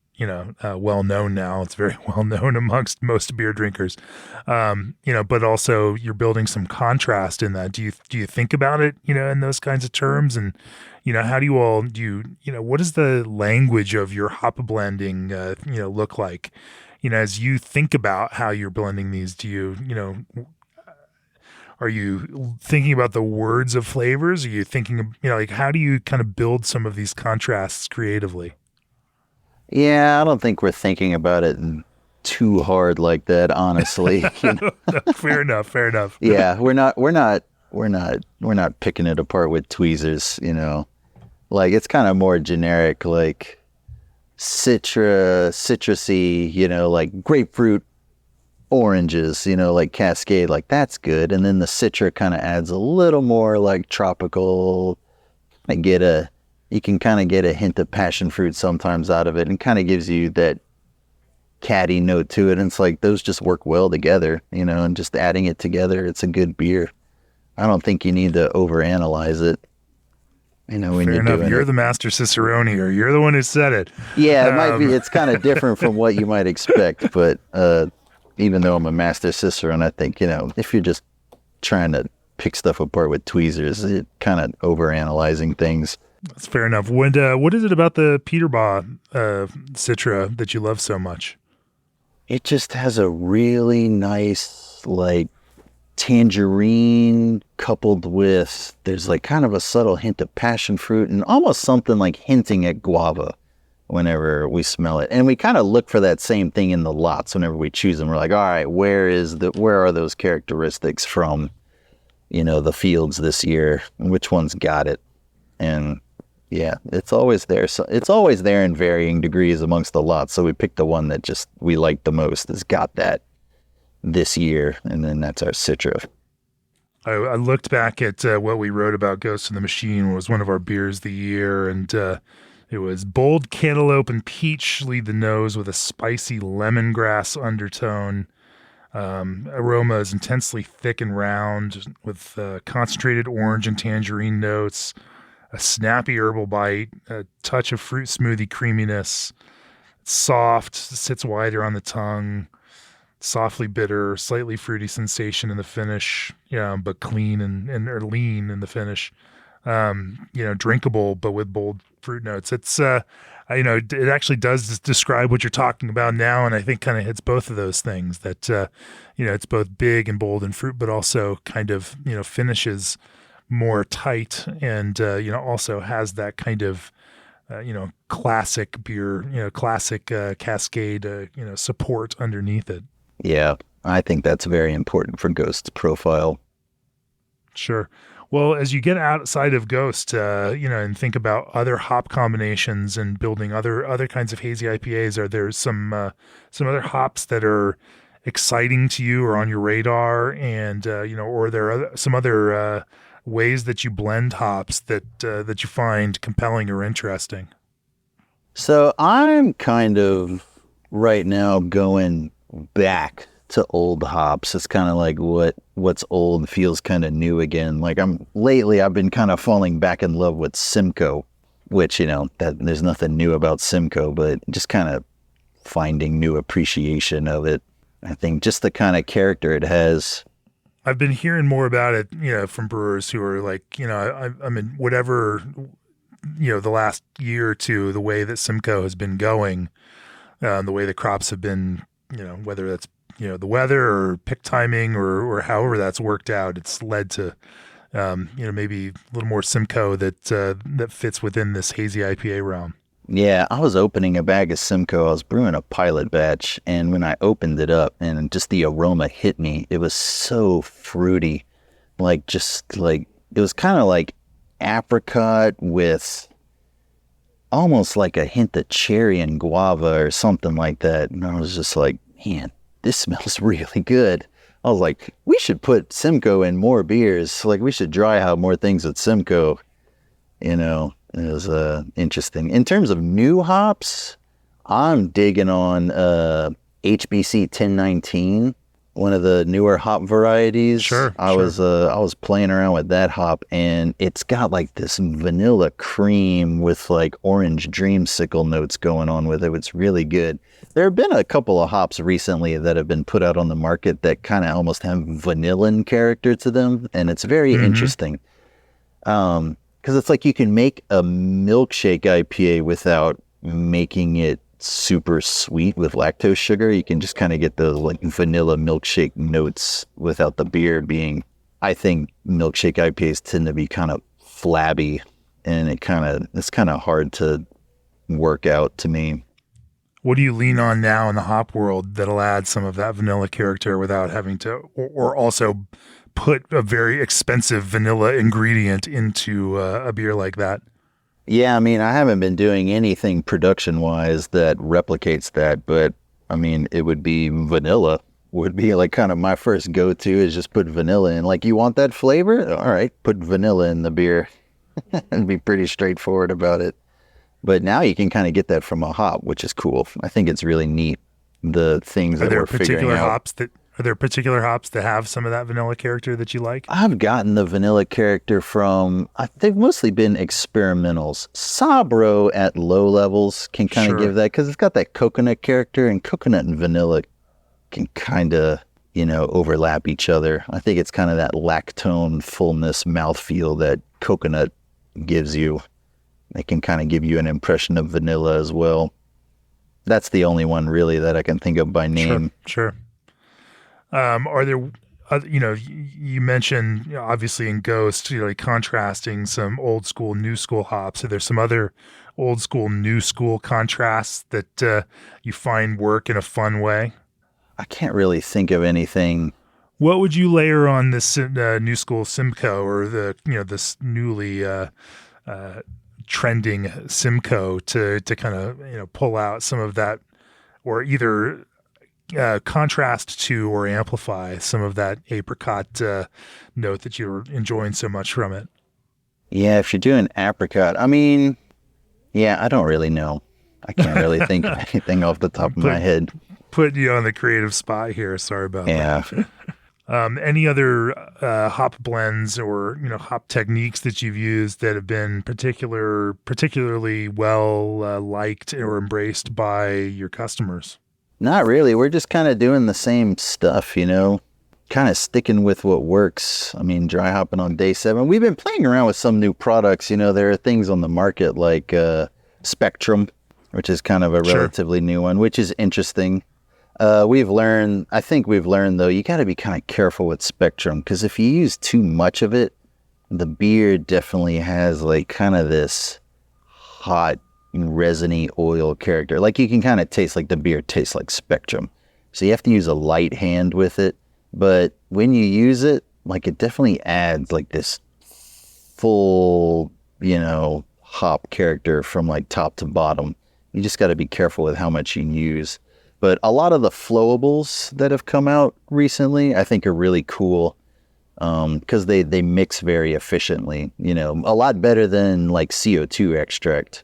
well known now. It's very well known amongst most beer drinkers, but also you're building some contrast in that. Do you think about it, in those kinds of terms? And, how do you what does the language of your hop blending, look like? as you think about how you're blending these, do are you thinking about the words of flavors? Are you thinking of, like how do you kind of build some of these contrasts creatively? Yeah, I don't think we're thinking about it too hard like that, honestly. Fair enough. Fair enough. Yeah, we're not picking it apart with tweezers, Like it's kind of more generic, like citrusy, like grapefruit, oranges, like Cascade, like that's good. And then the Citra kind of adds a little more like tropical. You can kind of get a hint of passion fruit sometimes out of it, and kind of gives you that catty note to it. And it's like those just work well together, and just adding it together, it's a good beer. I don't think you need to overanalyze it. When Fair you're enough. doing You're it. the master Cicerone, or you're the one who said it. Yeah, it might be. It's kind of different from what you might expect, but even though I'm a master Cicerone, I think if you're just trying to pick stuff apart with tweezers, it kind of overanalyzing things. That's fair enough. What is it about the Peterbaugh Citra that you love so much? It just has a really nice, like, tangerine coupled with, there's like kind of a subtle hint of passion fruit and almost something like hinting at guava whenever we smell it. And we kind of look for that same thing in the lots whenever we choose them. We're like, all right, where are those characteristics from, the fields this year? Which one's got it? And yeah, it's always there. So it's always there in varying degrees amongst the lots. So we picked the one that just we like the most, has got that this year, and then that's our Citra. I looked back at what we wrote about Ghost in the Machine was one of our beers of the year, and it was bold cantaloupe and peach lead the nose with a spicy lemongrass undertone. Aroma is intensely thick and round with concentrated orange and tangerine notes, a snappy herbal bite, a touch of fruit smoothie creaminess. It's soft, sits wider on the tongue. Softly bitter, slightly fruity sensation in the finish, but clean or lean in the finish. Drinkable, but with bold fruit notes. It's, it actually does describe what you're talking about now, and I think kind of hits both of those things. That it's both big and bold in fruit, but also kind of finishes more tight, and also has that kind of classic beer, classic Cascade, support underneath it. Yeah, I think that's very important for Ghost's profile. Sure. Well, as you get outside of Ghost, and think about other hop combinations and building other kinds of hazy IPAs, are there some other hops that are exciting to you or on your radar, and or are there some other ways that you blend hops that you find compelling or interesting? So I'm kind of right now going back to old hops. It's kind of like what's old feels kind of new again. Like I've been kind of falling back in love with Simcoe, which that there's nothing new about Simcoe, but just kind of finding new appreciation of it. I think just the kind of character it has. I've been hearing more about it, from brewers who are like, I mean, whatever, the last year or two, the way that Simcoe has been going, the way the crops have been, whether that's, the weather or pick timing or however that's worked out, it's led to, maybe a little more Simcoe that fits within this hazy IPA realm. Yeah, I was opening a bag of Simcoe. I was brewing a pilot batch, and when I opened it up and just the aroma hit me, it was so fruity. It was kind of like apricot with almost like a hint of cherry and guava or something like that. And I was just like, man, this smells really good. I was like, we should put Simcoe in more beers. Like, we should dry hop more things with Simcoe. It was interesting. In terms of new hops, I'm digging on HBC 1019, one of the newer hop varieties. Sure. I was playing around with that hop, and it's got like this vanilla cream with like orange dreamsicle notes going on with it. It's really good. There have been a couple of hops recently that have been put out on the market that kind of almost have vanillan character to them, and it's very interesting. Because it's like you can make a milkshake IPA without making it super sweet with lactose sugar. You can just kind of get those like vanilla milkshake notes without the beer being, I think milkshake IPAs tend to be kind of flabby, and it's kind of hard to work out to me. What do you lean on now in the hop world that'll add some of that vanilla character without having to, or also put a very expensive vanilla ingredient into a beer like that? Yeah, I mean, I haven't been doing anything production-wise that replicates that, but I mean, it would be vanilla. Would be like kind of my first go-to is just put vanilla in. Like, you want that flavor? All right, put vanilla in the beer. And be pretty straightforward about it. But now you can kind of get that from a hop, which is cool. I think it's really neat, the things that we're figuring out. Are there particular hops that have some of that vanilla character that you like? I've gotten the vanilla character from, they've mostly been experimentals. Sabro at low levels can kind of give that, because it's got that coconut character, and coconut and vanilla can kind of, overlap each other. I think it's kind of that lactone fullness mouthfeel that coconut gives you. It can kind of give you an impression of vanilla as well. That's the only one really that I can think of by name. Sure. Are there, you mentioned obviously in Ghost, like contrasting some old school, new school hops. Are there some other old school, new school contrasts that you find work in a fun way? I can't really think of anything. What would you layer on this new school Simcoe, or this newly trending Simcoe to kind of pull out some of that, or either contrast to or amplify some of that apricot note that you're enjoying so much from it? Yeah, if you're doing apricot, I mean, I don't really know. I can't really think of anything off the top of my head. Putting you on the creative spot here. Sorry about that. Any other hop blends or hop techniques that you've used that have been particularly well liked or embraced by your customers? Not really. We're just kind of doing the same stuff, kind of sticking with what works. I mean, dry hopping on day 7. We've been playing around with some new products. There are things on the market like Spectrum, which is kind of a relatively new one, which is interesting. I think we've learned though, you got to be kind of careful with Spectrum, because if you use too much of it, the beer definitely has like kind of this hot, resiny oil character. Like, you can kind of taste like the beer tastes like Spectrum. So you have to use a light hand with it. But when you use it, like, it definitely adds like this full, hop character from like top to bottom. You just got to be careful with how much you use. But a lot of the flowables that have come out recently, I think, are really cool, because they mix very efficiently, a lot better than like CO2 extract.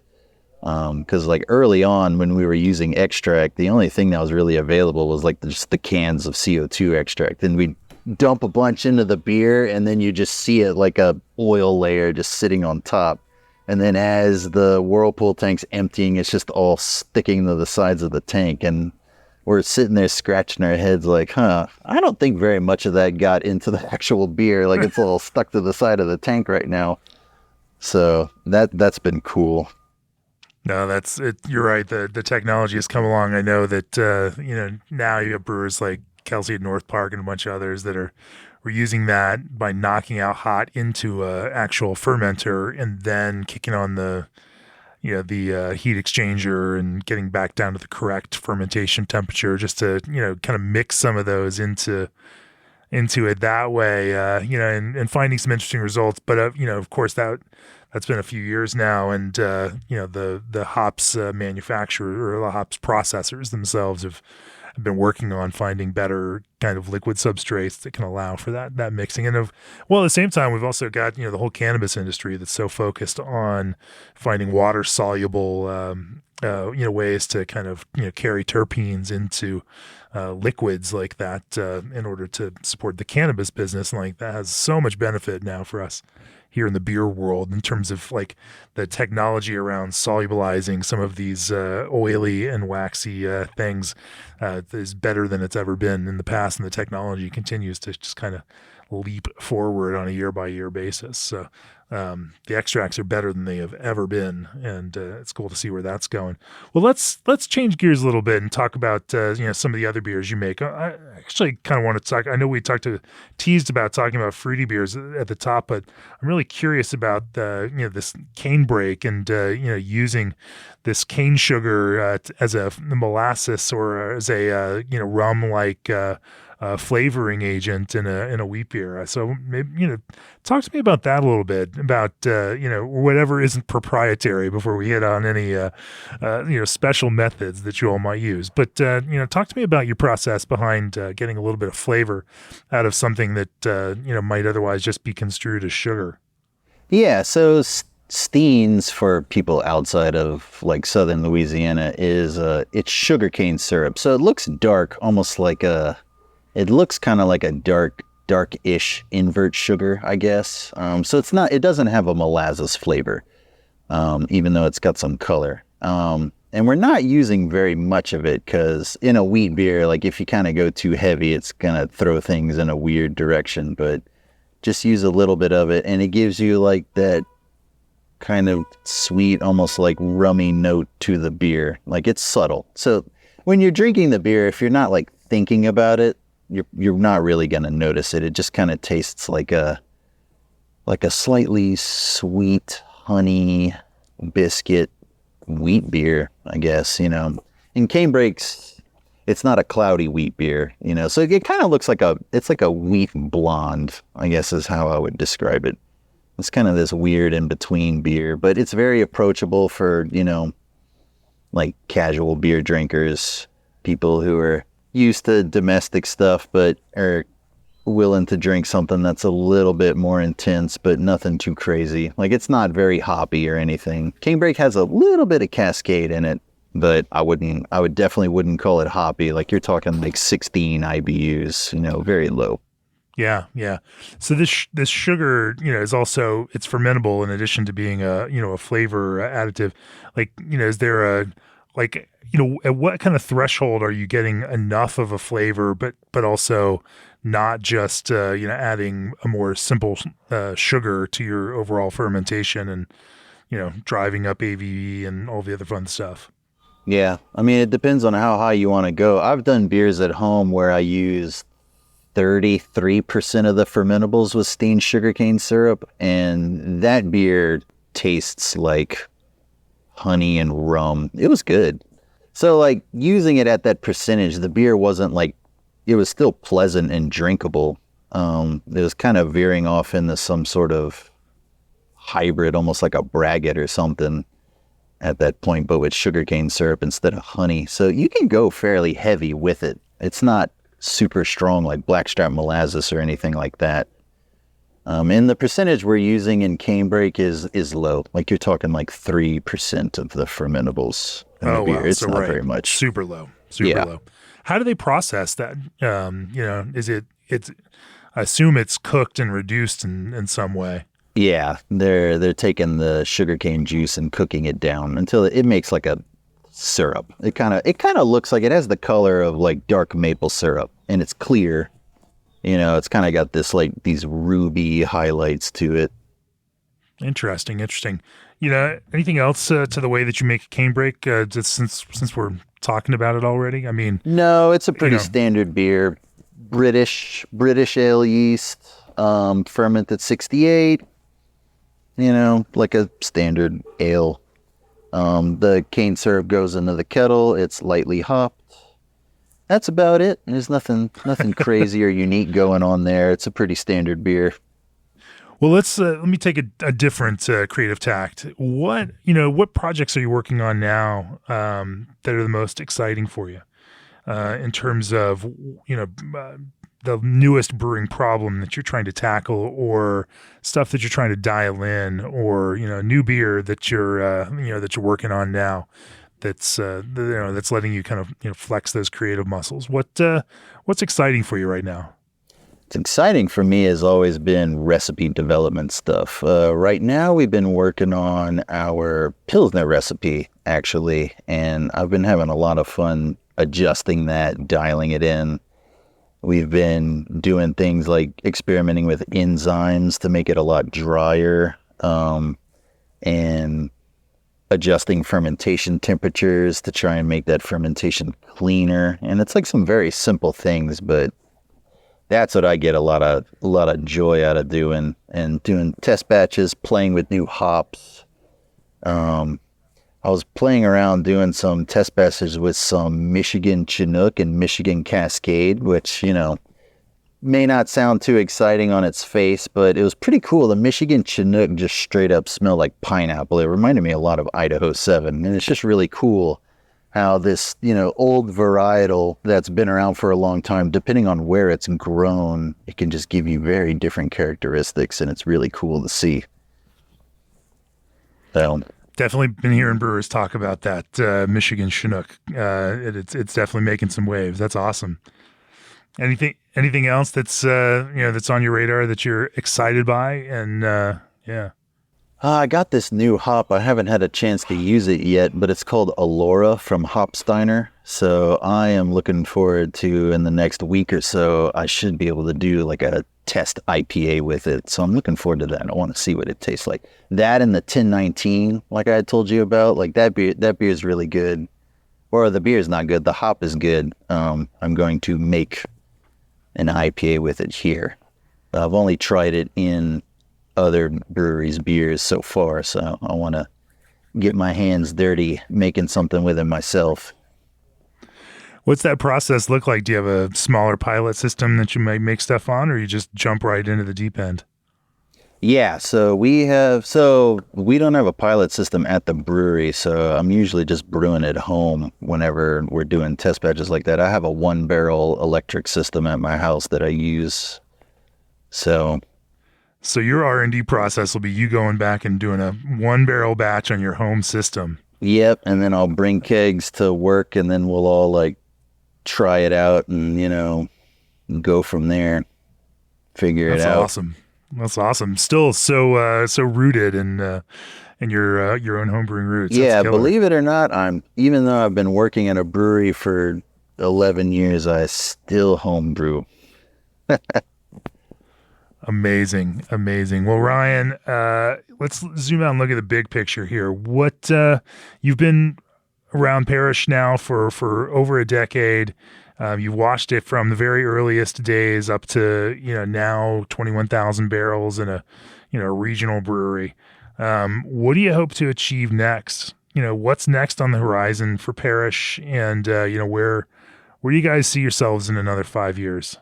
Because like early on when we were using extract, the only thing that was really available was like just the cans of CO2 extract. And we'd dump a bunch into the beer, and then you just see it like a oil layer just sitting on top. And then as the whirlpool tank's emptying, it's just all sticking to the sides of the tank. And we're sitting there scratching our heads like, I don't think very much of that got into the actual beer. Like, it's all stuck to the side of the tank right now. So that's been cool. No, that's it. You're right. The technology has come along. I know that, now you have brewers like Kelsey at North Park and a bunch of others that are using that by knocking out hot into a actual fermenter and then kicking on the heat exchanger and getting back down to the correct fermentation temperature, just to, kind of mix some of those into it that way, and finding some interesting results. But, of course that's been a few years now. And, the hops manufacturer or the hops processors themselves have been working on finding better kind of liquid substrates that can allow for that mixing. And at the same time, we've also got, the whole cannabis industry that's so focused on finding water soluble, ways to kind of, carry terpenes into liquids like that in order to support the cannabis business. And like, that has so much benefit now for us here in the beer world in terms of like the technology around solubilizing some of these oily and waxy things is better than it's ever been in the past, and the technology continues to just kind of leap forward on a year by year basis. So the extracts are better than they have ever been, and it's cool to see where that's going. Well, let's change gears a little bit and talk about some of the other beers you make. I actually kind of want to talk. I know we teased about talking about fruity beers at the top, but I'm really curious about this cane break and using this cane sugar as a molasses or as a rum like. Flavoring agent in a wheat beer. So maybe, talk to me about that a little bit, about, whatever isn't proprietary before we hit on any, special methods that you all might use. But, talk to me about your process behind getting a little bit of flavor out of something that, might otherwise just be construed as sugar. Yeah. So Steens, for people outside of like Southern Louisiana, it's sugarcane syrup. So it looks dark, almost like it looks kind of like a dark-ish invert sugar, I guess. So it doesn't have a molasses flavor, even though it's got some color. And we're not using very much of it because in a wheat beer, like if you kind of go too heavy, it's going to throw things in a weird direction, but just use a little bit of it. And it gives you like that kind of sweet, almost like rummy note to the beer. Like it's subtle. So when you're drinking the beer, if you're not like thinking about it, you're not really going to notice it. It just kind of tastes like a slightly sweet honey biscuit wheat beer, I guess, In cane breaks, it's not a cloudy wheat beer, So it kind of looks like it's like a wheat blonde, I guess is how I would describe it. It's kind of this weird in between beer, but it's very approachable for, like casual beer drinkers, people who are used to domestic stuff, but are willing to drink something that's a little bit more intense, but nothing too crazy. Like it's not very hoppy or anything. Canebrake has a little bit of Cascade in it, but I definitely wouldn't call it hoppy. Like you're talking like 16 IBUs, very low. Yeah. So this sugar, is also, it's fermentable in addition to being a flavor additive. Like, is there at what kind of threshold are you getting enough of a flavor, but also not just, adding a more simple sugar to your overall fermentation and, driving up ABV and all the other fun stuff? Yeah. I mean, it depends on how high you want to go. I've done beers at home where I use 33% of the fermentables with steamed sugarcane syrup, and that beer tastes like honey and rum. It was good. So like using it at that percentage, the beer wasn't like, it was still pleasant and drinkable. It was kind of veering off into some sort of hybrid, almost like a braggot or something at that point, but with sugarcane syrup instead of honey. So you can go fairly heavy with it. It's not super strong like blackstrap molasses or anything like that. And the percentage we're using in canebrake is low. Like you're talking like 3% of the fermentables in the beer. It's not very much. Super low. Low. How do they process that? I assume it's cooked and reduced in some way. Yeah, they're taking the sugarcane juice and cooking it down until it makes like a syrup. It kind of looks like, it has the color of like dark maple syrup, and it's clear. It's kind of got this like these ruby highlights to it. Interesting. Anything else to the way that you make a canebrake? Just since we're talking about it already. I mean, no, it's a pretty standard beer. British ale yeast, ferment at 68. Like a standard ale. The cane syrup goes into the kettle. It's lightly hopped. That's about it. There's nothing crazy or unique going on there. It's a pretty standard beer. Well, let me take a different creative tact. What projects are you working on now that are the most exciting for you in terms of the newest brewing problem that you're trying to tackle, or stuff that you're trying to dial in, or new beer that you're working on now that's letting you kind of flex those creative muscles? What's exciting for you right now? It's exciting for me has always been recipe development stuff. Right now we've been working on our Pilsner recipe, actually, and I've been having a lot of fun adjusting that, dialing it in. We've been doing things like experimenting with enzymes to make it a lot drier, and adjusting fermentation temperatures to try and make that fermentation cleaner. And it's like some very simple things, but that's what I get a lot of joy out of doing, and doing test batches, playing with new hops. I was playing around doing some test batches with some Michigan Chinook and Michigan Cascade, which, may not sound too exciting on its face, but it was pretty cool. The Michigan Chinook just straight up smelled like pineapple. It reminded me a lot of Idaho 7, and it's just really cool how this, old varietal that's been around for a long time, depending on where it's grown, it can just give you very different characteristics, and it's really cool to see. So, definitely been hearing brewers talk about that Michigan Chinook. It's definitely making some waves. That's awesome. Anything else that's that's on your radar that you're excited by? And yeah. I got this new hop. I haven't had a chance to use it yet, but it's called Alora from Hopsteiner. So I am looking forward to, in the next week or so, I should be able to do like a test IPA with it. So I'm looking forward to that. I want to see what it tastes like. That and the 1019, like I had told you about, like that beer is really good. Or the beer is not good. The hop is good. I'm going to make an IPA with it here. I've only tried it in other breweries' beers so far, so I want to get my hands dirty making something with it myself. What's that process look like? Do you have a smaller pilot system that you might make stuff on, or you just jump right into the deep end? Yeah, so we don't have a pilot system at the brewery, so I'm usually just brewing at home whenever we're doing test batches like that. I have a 1-barrel electric system at my house that I use. So your R&D process will be you going back and doing a 1-barrel batch on your home system. Yep, and then I'll bring kegs to work, and then we'll all like try it out and go from there. Figure it out. That's awesome. That's awesome. Still so rooted in your own homebrewing roots. Yeah, believe it or not, even though I've been working at a brewery for 11 years, I still homebrew. Amazing. Well, Ryan, let's zoom out and look at the big picture here. What you've been around Parish now for over a decade. You've watched it from the very earliest days up to now 21,000 barrels in a regional brewery. What do you hope to achieve next? What's next on the horizon for Parish, and where do you guys see yourselves in another 5 years?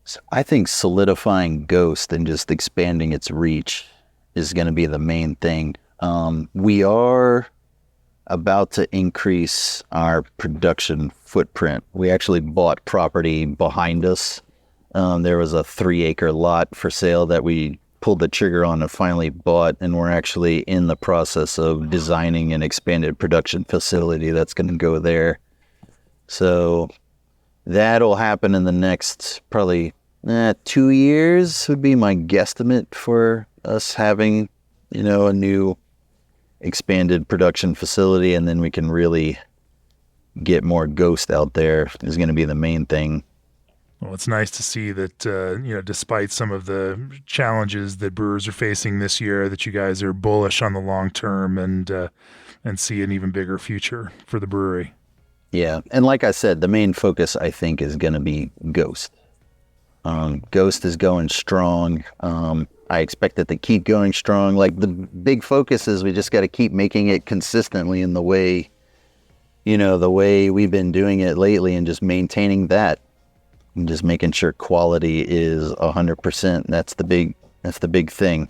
So I think solidifying Ghost and just expanding its reach is going to be the main thing. We are about to increase our production footprint. We actually bought property behind us. There was a 3-acre lot for sale that we pulled the trigger on and finally bought, and we're actually in the process of designing an expanded production facility that's going to go there. So that'll happen in the next probably 2 years would be my guesstimate for us having, a new expanded production facility, and then we can really get more Ghost out there is going to be the main thing. Well, it's nice to see that, despite some of the challenges that brewers are facing this year, that you guys are bullish on the long term and see an even bigger future for the brewery. Yeah. And like I said, the main focus, I think, is going to be Ghost. Ghost is going strong. I expect it to keep going strong. Like, the big focus is we just got to keep making it consistently in the way we've been doing it lately, and just maintaining that and just making sure quality is 100%. That's the big thing.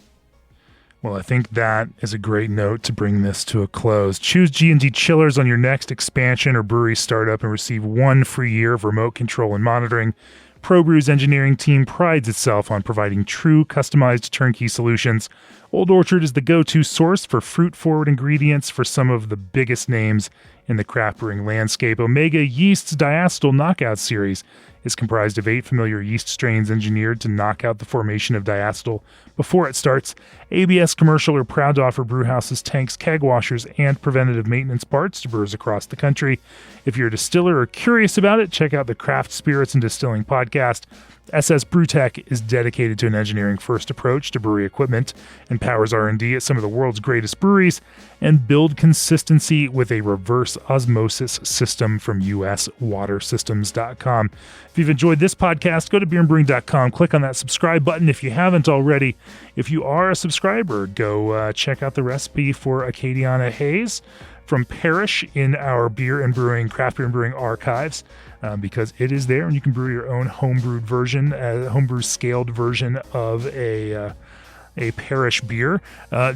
Well, I think that is a great note to bring this to a close. Choose G&D chillers on your next expansion or brewery startup and receive 1 free year of remote control and monitoring. ProBrew's engineering team prides itself on providing true customized turnkey solutions. Old Orchard is the go-to source for fruit-forward ingredients for some of the biggest names in the craft brewing landscape. Omega Yeast's Diacetyl Knockout Series is comprised of 8 familiar yeast strains engineered to knock out the formation of diacetyl before it starts. ABS Commercial are proud to offer brewhouses, tanks, keg washers, and preventative maintenance parts to brewers across the country. If you're a distiller or curious about it, check out the Craft Spirits and Distilling podcast. SS Brewtech is dedicated to an engineering-first approach to brewery equipment, empowers R&D at some of the world's greatest breweries, and build consistency with a reverse osmosis system from uswatersystems.com. If you've enjoyed this podcast, go to beerandbrewing.com, click on that subscribe button if you haven't already. If you are a subscriber, go check out the recipe for Acadiana Haze from Parish in our Beer and Brewing, Craft Beer and Brewing archives, because it is there and you can brew your own homebrewed version, homebrew scaled version of a Parish beer,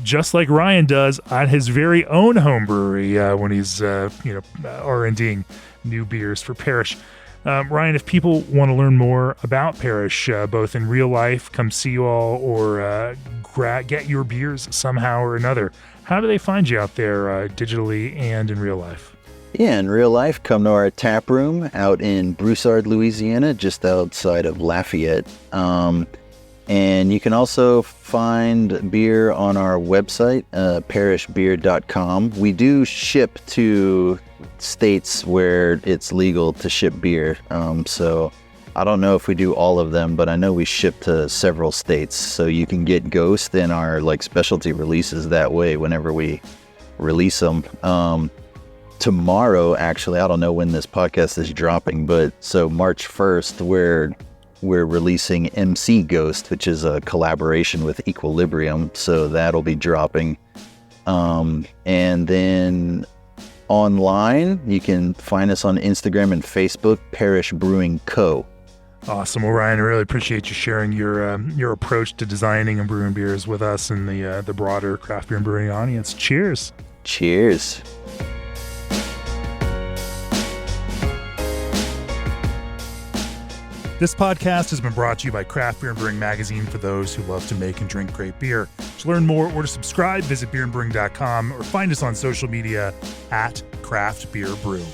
just like Ryan does at his very own home brewery when he's R&Ding new beers for Parish. Ryan, if people want to learn more about Parish, both in real life, come see you all, or get your beers somehow or another, how do they find you out there digitally and in real life? Yeah, in real life, come to our tap room out in Broussard, Louisiana, just outside of Lafayette. And you can also find beer on our website, parishbeer.com. We do ship to states where it's legal to ship beer. So I don't know if we do all of them, but I know we ship to several states. So you can get Ghost and our specialty releases that way whenever we release them. Tomorrow, actually, I don't know when this podcast is dropping, but so March 1st, we're releasing MC Ghost, which is a collaboration with Equilibrium. So that'll be dropping. And then online, you can find us on Instagram and Facebook, Parish Brewing Co. Awesome. Well, Ryan, I really appreciate you sharing your approach to designing and brewing beers with us and the broader craft beer and brewing audience. Cheers. Cheers. This podcast has been brought to you by Craft Beer and Brewing Magazine for those who love to make and drink great beer. To learn more or to subscribe, visit beerandbrewing.com or find us on social media at Craft Beer Brew.